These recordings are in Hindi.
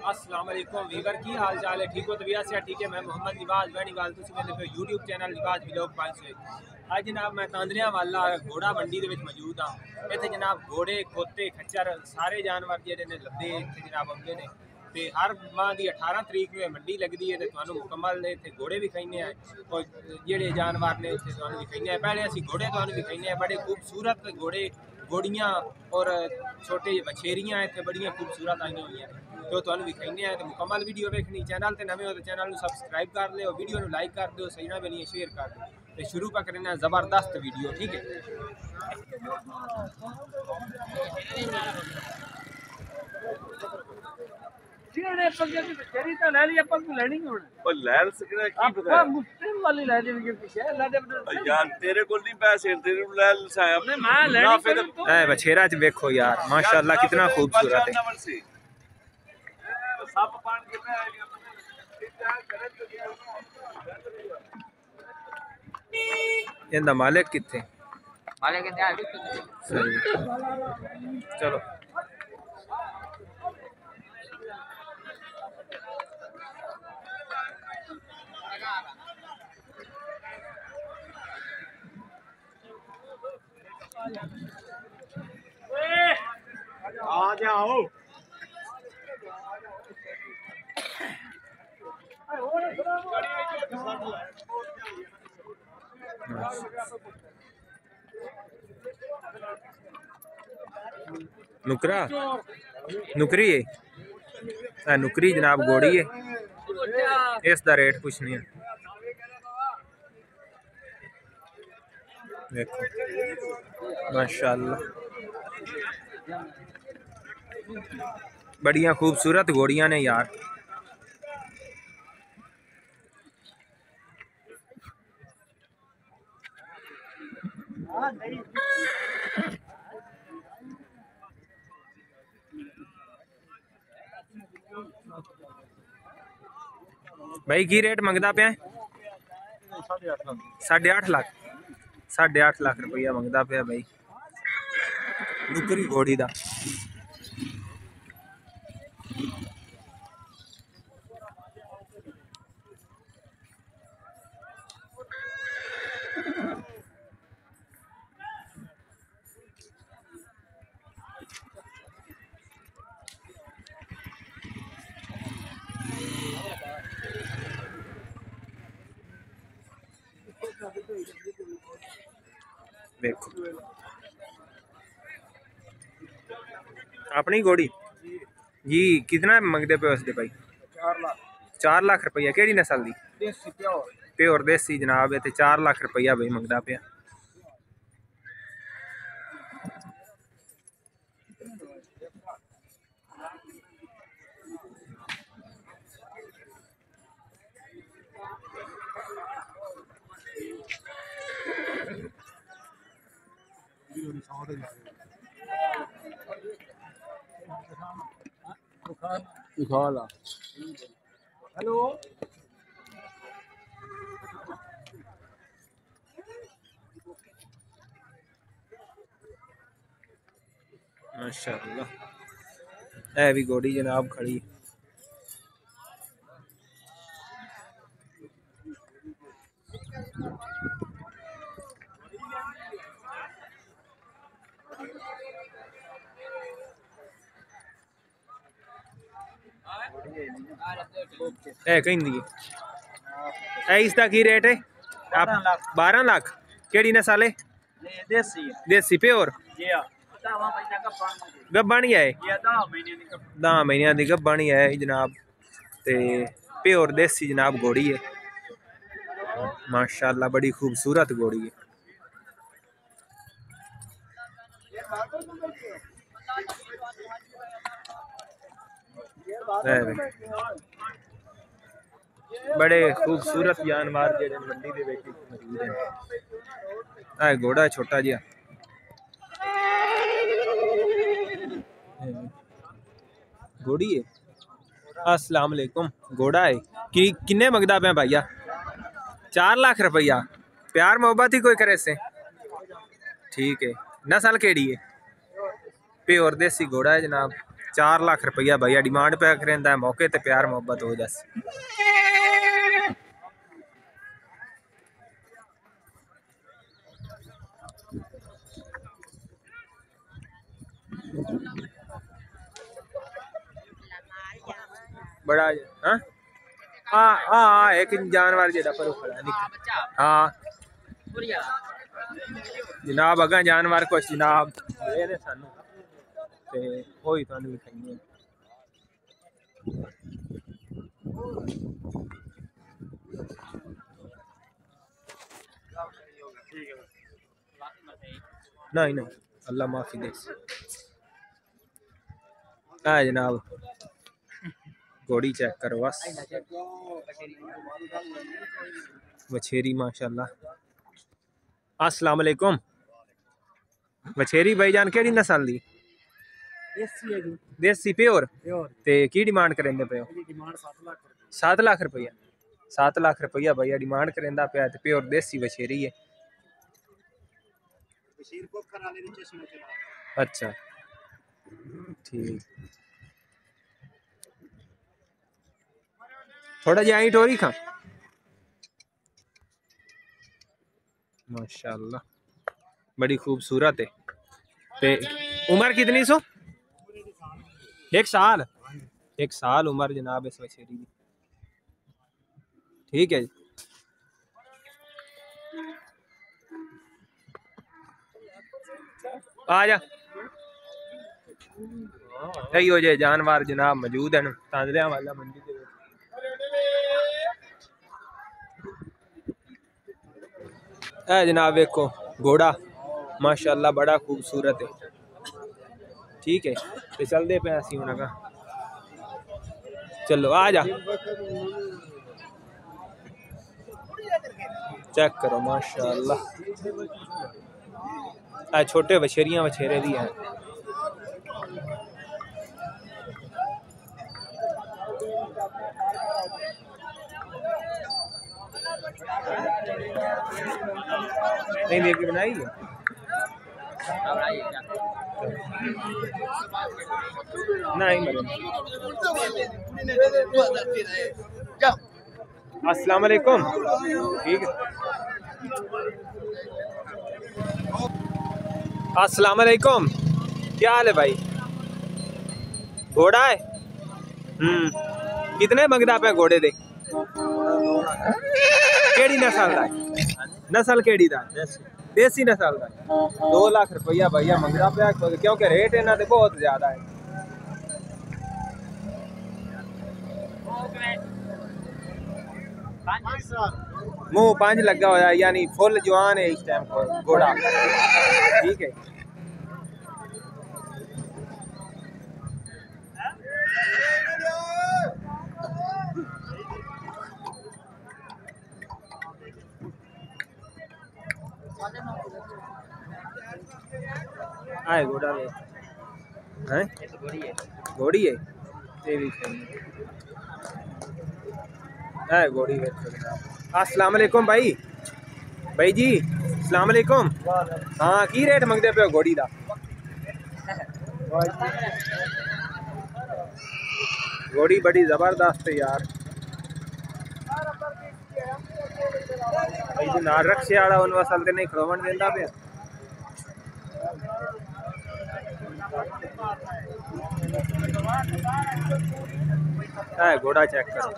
अस्सलाम वालेकुम वीवर की हाल चाल है ठीक हो तबीयत से ठीक है। मैं मोहम्मद निवाज बैनीवाल तुम यूट्यूब चैनल निवाज व्लॉग 500 आज जनाब मैं तांदरिया वाला घोड़ा मंडी के मौजूद हाँ। इतने जनाब घोड़े खोते खच्चर सारे जानवर जो लभदे इतने जनाब आते हैं। तो हर माह की 18 तरीक में मंडी लगती है तो मुकम्मल इतने घोड़े भी खाने और जोड़े जानवर ने इतने दिखाने। पहले असी घोड़े दिखाने बड़े खूबसूरत घोड़े घोड़ियाँ और छोटे बछेरियाँ इतने बड़िया खूबसूरत आई हुई हैं तो दिखाने हैं। तो मुकम्मल वीडियो देखनी चैनल से नवे हो तो चैनल को सबसक्राइब कर लो वीडियो को लाइक कर दो सही ना बनिए शेयर कर दो। तो शुरू पर करना ज़बरदस्त वीडियो ठीक है। बछेरा देखो यार माशाल्लाह कितना खूबसूरत है। इनका मालिक कितने चलो आ जाओ। नुकरा नुकरी है नुकरी जनाब घोड़ी है इसका रेट कुछ नहीं है। देखो माशाल्लाह बढ़िया खूबसूरत घोड़ियां ने यार। भाई की रेट मंगता पे 8.5 लाख 8.5 लाख रुपया मंगता पे भाई नुकरी घोड़ी का। देखो अपनी घोड़ी जी कितना मंगते पे उसके भाई 4 लाख रुपया केड़ी नस्ल दी प्योर देसी जनाब है 4 लाख रुपया भाई मंगता पे। हेलो माशाल्लाह है भी घोड़ी जनाब खड़ी। है कहीं दी है इसका की रेट है आप 12 लाख केड़ी नस्ल है देसी प्योर गब्बानी है 10 महीने की गब्बानी है जनाब ते प्योर देसी जनाब घोड़ी है माशाल्लाह बड़ी खूबसूरत घोड़ी है। बड़े खूबसूरत जानवर जो मंडी के मौजूद हैं। घोड़ा छोटा जिहा घोड़ी है। अस्सलाम वालेकुम घोड़ा है कि किन्ने मंगदा पे भैया 4 लाख रुपया प्यार मोहब्बत ही कोई करे से ठीक है। नस्ल केड़ी है प्योर देसी घोड़ा है जनाब 4 लाख रुपया भैया डिमांड पे करेंदा है। मौके ते प्यार मोहब्बत हो जास। बड़ा हाँ हाँ हाँ एक जानवर जेड़ा पर खड़ा हाँ जनाब अगा जानवर कुछ जनाब ये सानू ते होई थानू दिखाइए। नहीं नहीं अल्लाह माफी दे। हाँ जनाब घोड़ी चेक करो बस वछेरी माशाल्लाह। अस्सलाम वालेकुम वछेरी भाईजान केड़ी नस्ल दी? देसी प्योर ते की डिमांड करेंदे पे? 7 लाख रुपया 7 लाख रुपया भैया डिमांड करेंदा पे ते प्योर देसी वछेरी है। अच्छा ठीक थोड़ा जी आई टोरी खा माशाल्लाह बड़ी खूबसूरत है। ते उम्र कितनी सो? 1 साल 1 साल उम्र जनाब इस वछेरी की। ठीक है जी आ जा सही हो जाए जानवर जनाब मौजूद हैं तांदलियां वाला मंडी दे है जनाब। देखो घोड़ा माशाल्लाह बड़ा खूबसूरत है। ठीक है तो चलते पे असी हुन अगा चलो आ जा चेक करो माशाल्लाह छोटे वछेरियां वछेरे दी है। नहीं लेके बनाई है नहीं अस्सलाम वालेकुम ठीक है अस्सलाम वालेकुम क्या हाल है भाई? घोड़ा है कितने मंगदा पे घोड़े दे? केड़ी नस्ल दा नस्ल केड़ी दा? देसी नस्ल दा 2 लाख रुपया भैया मंगदा पे क्योंकि रेट इन्हां दे बहुत ज्यादा है। मुंह 5 लगा होया यानी फुल जवान है इस टाइम घोड़ा। ठीक है आए घोड़ा ले हैं घोड़ी है ये भी है घोड़ी है। अस्सलाम वालेकुम भाई भाई जी अस्सलाम वालेकुम हाँ की रेट मंगदे पे घोड़ी दा? घोड़ी बड़ी जबरदस्त है यार। भाई नाल रक्शे वाला उन असल ते नहीं खड़ोवन देंदा पे है घोड़ा चेक करो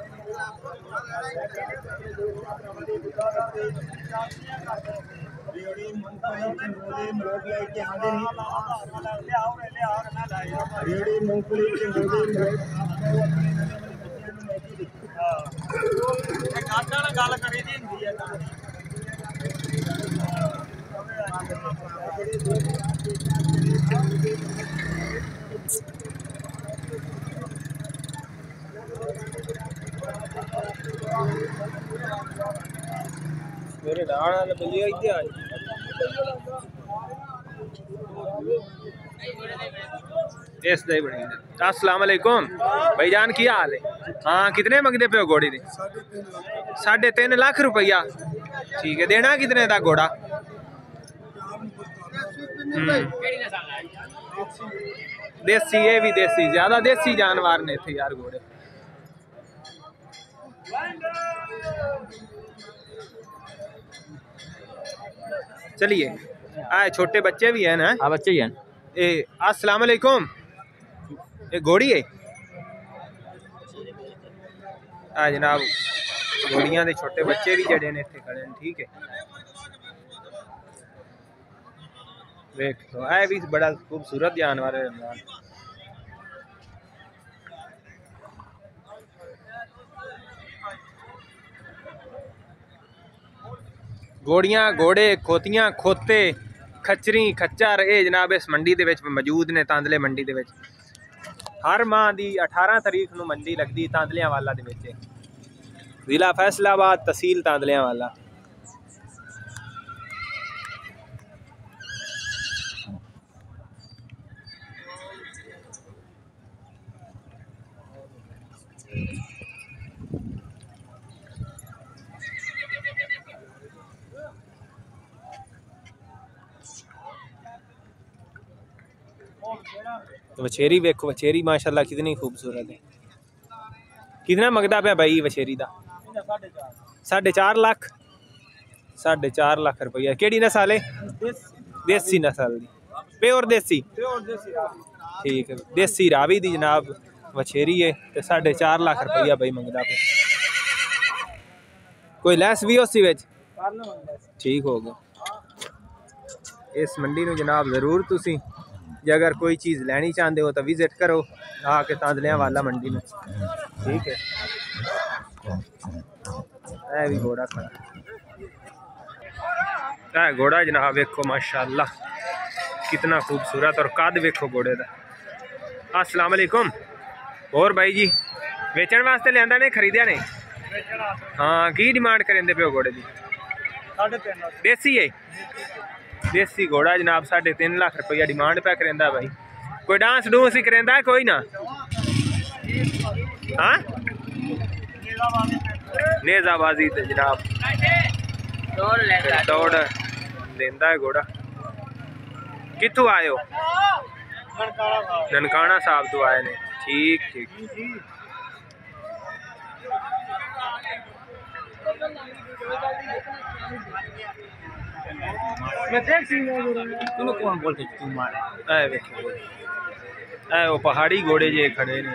गल करी दी हुंदी है मेरे दाना बलिया इतने आज अस्सलाम वालेकुम भाईजान की हाल है? हाँ कितने मंगते पे हो घोड़ी दे? 3.5 लाख रुपया। ठीक है देना कितने का घोड़ा? देसी ये भी देसी, ज्यादा देसी जानवर ने इत्थे यार घोड़े। चलिए आए छोटे बच्चे भी हैं ना? हाँ बच्चे ही हैं। अस्सलाम वालेकुम, ये घोड़ी है जनाब, घोड़ियां दे छोटे बच्चे भी जड़े ने इत्थे खड़े ने, ठीक है। देख तो है भी बड़ा खूबसूरत जानवर है रमजान। घोड़ियां घोड़े खोतियां खोते खच्चरी खच्चर ये जनाब इस मंडी दे विच मौजूद ने, तांदले मंडी दे विच। हर माह की 18 तरीक नूं मंडी लगती तांदलियां वाला दे विच, जिला फैसलाबाद तहसील तांदलियां वाला। तो वछेरी वेखो, वछेरी माशाल्लाह कितनी खूबसूरत है। कितना मंगदा पे भाई वछेरी दा? 4.5 लाख। 4.5 लाख रुपया। केड़ी नस्ल है? देसी नस्ल दी, प्योर देसी। ठीक है, देसी रावी दी जनाब वछेरी है तो 4.5 लाख रुपया भाई मंगदा पे। कोई लैस भी उसी विच ठीक हो गया। इस मंडी में जनाब जरूर तुसी जे अगर कोई चीज़ लेनी चाहते हो तो विजिट करो आके तांदलियां वाला मंडी में, ठीक है। ऐ भी घोड़ा खड़ा, ऐ घोड़ा जनाब देखो माशाल्लाह कितना खूबसूरत, और कद वेखो घोड़े का। अस्सलाम वालेकुम। और भाई जी बेचण वास्ते लिया ने खरीदिया ने? हाँ, की डिमांड करेंदे पे घोड़े की? 3.5। देसी है? देसी घोड़ा जनाब 3.5 लाख रुपया डिमांड पे करेंदा भाई। कोई डांस डूंस ही करेंदा कोई ना? हाँ, नेजाबाजी ते जनाब दौड़ देंदा है घोड़ा। कित्थों आए हो? ननकाना साहब तो आए ने, ठीक ठीक। कौन बोलते वो पहाड़ी घोड़े जे खड़े ने।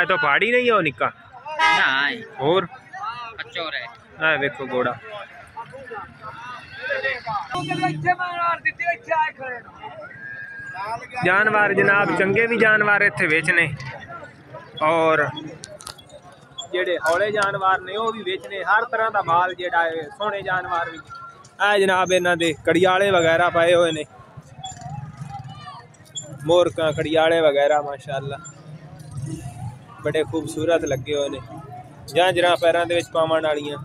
तो पहाड़ी नहीं हो निक्का और देखो घोड़ा। जानवर जनाब चंगे भी जानवर इत्थे बेचने, और जेड़े हौले जानवर ने वो भी बेचने। हर तरह का माल जेड़ा है, सोने जानवर भी है जनाब। इन्हां दे कड़ियाले वगैरह पाए हुए ने, मोरका कड़ियाले वगैरह माशाल्लाह बड़े खूबसूरत लगे हुए ने। झांजरा पैरों दे विच पावन वालियां।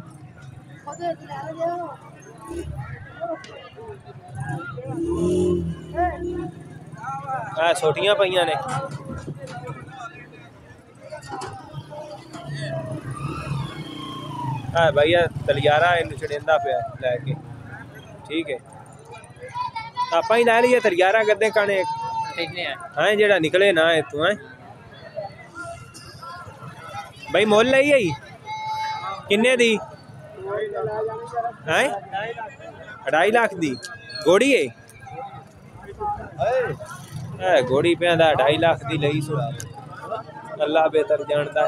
छोटियां पईयां ने। भैया तलियारा इन चढ़ेंदा पे लैके, ठीक है। आप ही लै लीए तलियारा गद्दे काने हाँ जेड़ा निकले ना इतों है भाई। मोल लाई आई किन्ने दी? हैं 2.5 लाख दी घोड़ी है? घोड़ी पे 2.5 लाख दी लई सो, अल्लाह बेहतर जानता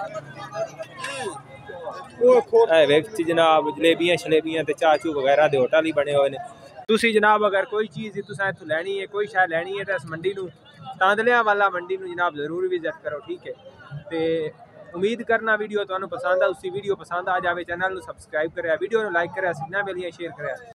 है। विच जनाब जलेबियां शलेबियां ते चाचू वगैरह दे होटल ही बने हुए ने। तुसी जनाब अगर कोई चीज़ तुसां इत्थों लैनी है, कोई शै लैनी है तो इस मंडी नूं तांदलियां वाला मंडी नूं जनाब जरूर विजिट करो, ठीक है। ते उम्मीद करना वीडियो तुहानूं पसंद आ। उसी वीडियो पसंद आ जाए चैनल नूं सबसक्राइब करें, वीडियो नूं लाइक करें, सिग्नल बेलियां शेयर करें।